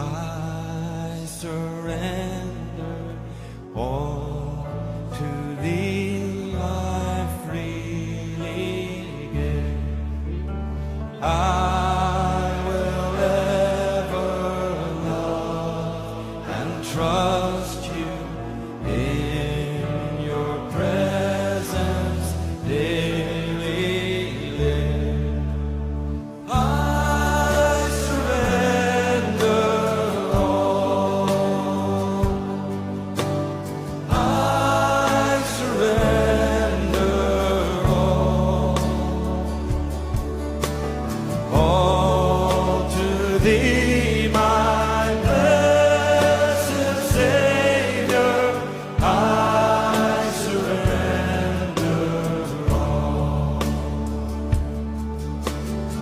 I surrender all to thee, I freely give. I will ever love and trust you in your presence daily live. I surrender all. I surrender all to thee.